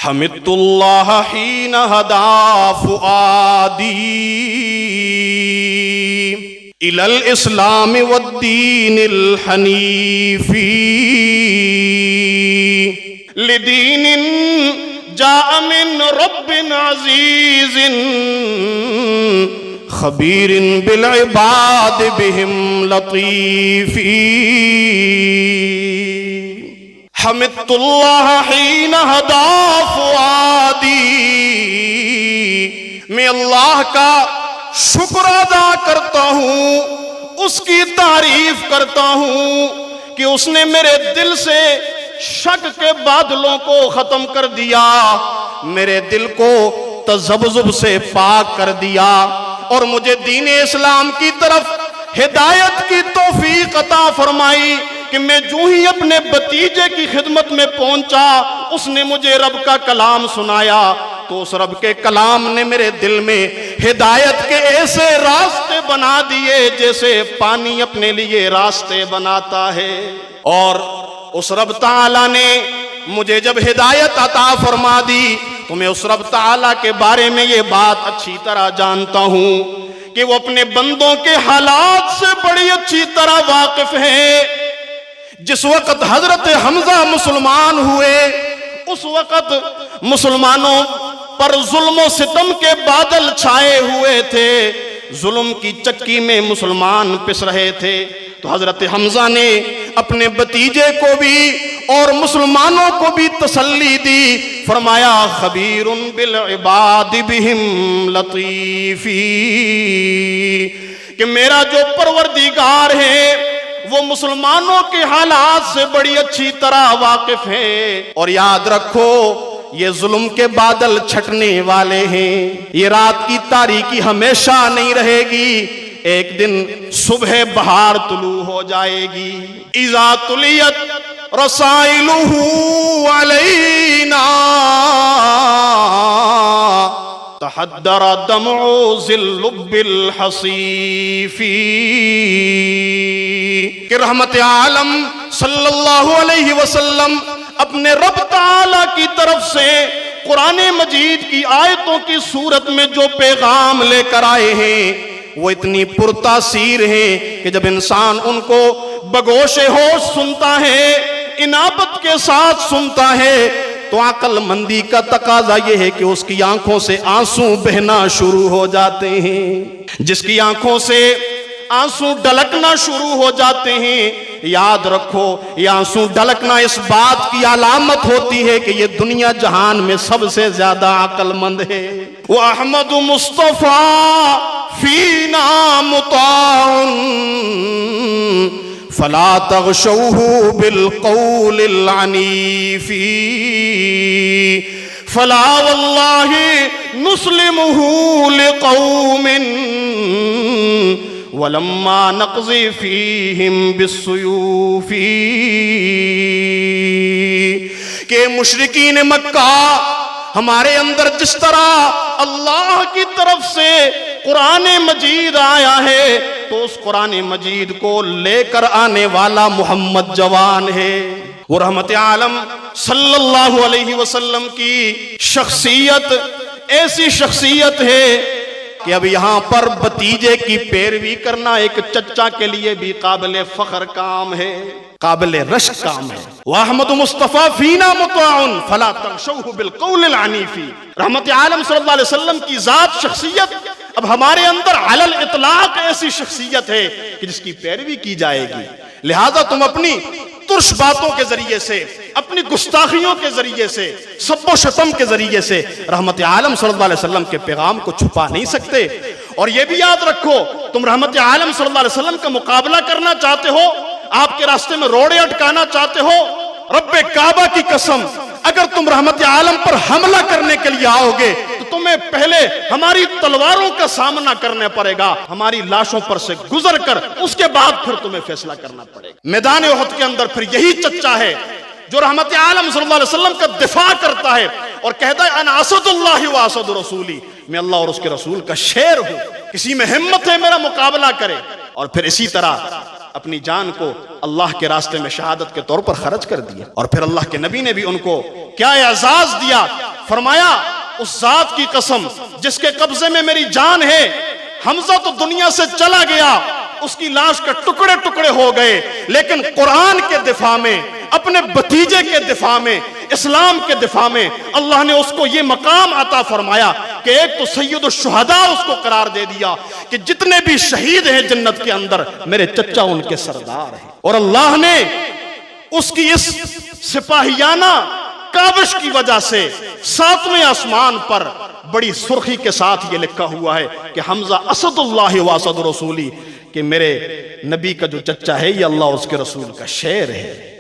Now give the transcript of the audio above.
حمدت اللہ حین ہدا فؤادی الی الاسلام والدین الحنیف لدین جاء من رب عزیز خبیر بالعباد بہم لطیف حمدت اللہ حین ہدا فؤادی، میں اللہ کا شکر ادا کرتا ہوں، اس کی تعریف کرتا ہوں کہ اس نے میرے دل سے شک کے بادلوں کو ختم کر دیا، میرے دل کو تذبذب سے پاک کر دیا اور مجھے دین اسلام کی طرف ہدایت کی توفیق عطا فرمائی کہ میں جو ہی اپنے بھتیجے کی خدمت میں پہنچا اس نے مجھے رب کا کلام سنایا تو اس رب کے کلام نے میرے دل میں ہدایت کے ایسے راستے بنا دیے جیسے پانی اپنے لیے راستے بناتا ہے۔ اور اس رب تعالیٰ نے مجھے جب ہدایت عطا فرما دی تو میں اس رب تعالیٰ کے بارے میں یہ بات اچھی طرح جانتا ہوں کہ وہ اپنے بندوں کے حالات سے بڑی اچھی طرح واقف ہیں۔ جس وقت حضرت حمزہ مسلمان ہوئے اس وقت مسلمانوں پر ظلم و ستم کے بادل چھائے ہوئے تھے، ظلم کی چکی میں مسلمان پس رہے تھے، تو حضرت حمزہ نے اپنے بھتیجے کو بھی اور مسلمانوں کو بھی تسلی دی، فرمایا خبیر بالعباد بہم لطیف، کہ میرا جو پروردگار ہے وہ مسلمانوں کے حالات سے بڑی اچھی طرح واقف ہے۔ اور یاد رکھو یہ ظلم کے بادل چھٹنے والے ہیں، یہ رات کی تاریکی ہمیشہ نہیں رہے گی، ایک دن صبح بہار طلوع ہو جائے گی۔ اذا تلیت رسائلہ علینا تحدر دمع ذی اللب الحصیف، کہ رحمت عالم صلی اللہ علیہ وسلم اپنے رب تعالیٰ کی طرف سے قرآن مجید کی آیتوں کی صورت میں جو پیغام لے کر آئے ہیں وہ اتنی پرتاثیر ہیں کہ جب انسان ان کو بگوش ہوش سنتا ہے، انابت کے ساتھ سنتا ہے، تو عقل مندی کا تقاضا یہ ہے کہ اس کی آنکھوں سے آنسو بہنا شروع ہو جاتے ہیں۔ جس کی آنکھوں سے آنسو ڈھلکنا شروع ہو جاتے ہیں، یاد رکھو یہ آنسو ڈھلکنا اس بات کی علامت ہوتی ہے کہ یہ دنیا جہان میں سب سے زیادہ عقل مند ہے۔ وَأَحْمَدُ مُصْطَفَى فِينَا مُطَاعٌ فَلَا تَغْشَوْهُ بِالْقَوْلِ الْعَنِيفِ فَلَا وَاللَّهِ نُسْلِمُهُ لِقَوْمٍ وَلَمَّا نَقْضِي فِيهِمْ بِالسُّيُوفِ، کہ مشرکین مکہ ہمارے اندر جس طرح اللہ کی طرف سے قرآن مجید آیا ہے تو اس قرآن مجید کو لے کر آنے والا محمد جوان ہے۔ وہ رحمت عالم صلی اللہ علیہ وسلم کی شخصیت ایسی شخصیت ہے کہ اب یہاں پر بھتیجے کی پیروی کرنا ایک چچا کے لیے بھی قابل فخر کام ہے، قابل رشک کام ہے۔ وَأَحْمَدُ مُصْطَفَى فِينَا مُطَاعٌ فَلَا تَغْشَوْهُ بِالْقَوْلِ الْعَنِيفِ، رحمت عالم صلی اللہ علیہ وسلم کی ذات شخصیت اب ہمارے اندر علی الاطلاق ایسی شخصیت ہے کہ جس کی پیروی کی جائے گی، لہذا تم اپنی ترش باتوں کے ذریعے سے، اپنی گستاخیوں کے ذریعے سے، سب و شتم کے ذریعے سے رحمت عالم صلی اللہ علیہ وسلم کے پیغام کو چھپا نہیں سکتے۔ اور یہ بھی یاد رکھو تم رحمت عالم صلی اللہ علیہ وسلم کا مقابلہ کرنا چاہتے ہو، آپ کے راستے میں روڑے اٹکانا چاہتے ہو، رب کعبہ کی قسم اگر تم رحمت عالم پر حملہ کرنے کے لیے آؤ گے تو تمہیں پہلے ہماری تلواروں کا سامنا کرنا پڑے گا، ہماری لاشوں پر سے گزر کر اس کے بعد پھر تمہیں فیصلہ کرنا پڑے گا۔ میدان احد کے اندر پھر یہی چچا ہے جو رحمت عالم صلی اللہ علیہ وسلم کا دفاع کرتا ہے اور کہتا ہے انا اسد اللہ و اسد رسولی، میں اللہ اور اس کے رسول کا شیر ہوں، کسی میں ہمت ہے میرا مقابلہ کرے۔ اور پھر اسی طرح اپنی جان کو اللہ کے راستے میں شہادت کے طور پر خرچ کر دیا، اور پھر اللہ کے نبی نے بھی ان کو کیا اعزاز دیا، فرمایا اس ذات کی قسم جس کے قبضے میں میری جان ہے، حمزہ تو دنیا سے چلا گیا، اس کی لاش کا ٹکڑے ٹکڑے ہو گئے، لیکن قرآن کے دفاع میں، اپنے بھتیجے کے دفاع میں، اسلام کے دفاع میں اللہ نے اس کو یہ مقام عطا فرمایا کہ ایک تو سید الشہداء اس کو قرار دے دیا کہ جتنے بھی شہید ہیں جنت کے اندر میرے چچا ان کے سردار ہیں، اور اللہ نے اس کی اس سپاہیانہ کاوش کی وجہ سے 7ویں آسمان پر بڑی سرخی کے ساتھ یہ لکھا ہوا ہے کہ حمزہ اسد اللہ و اسد رسولی، کہ میرے نبی کا جو چچا ہے یہ اللہ اس کے رسول کا شیر ہے۔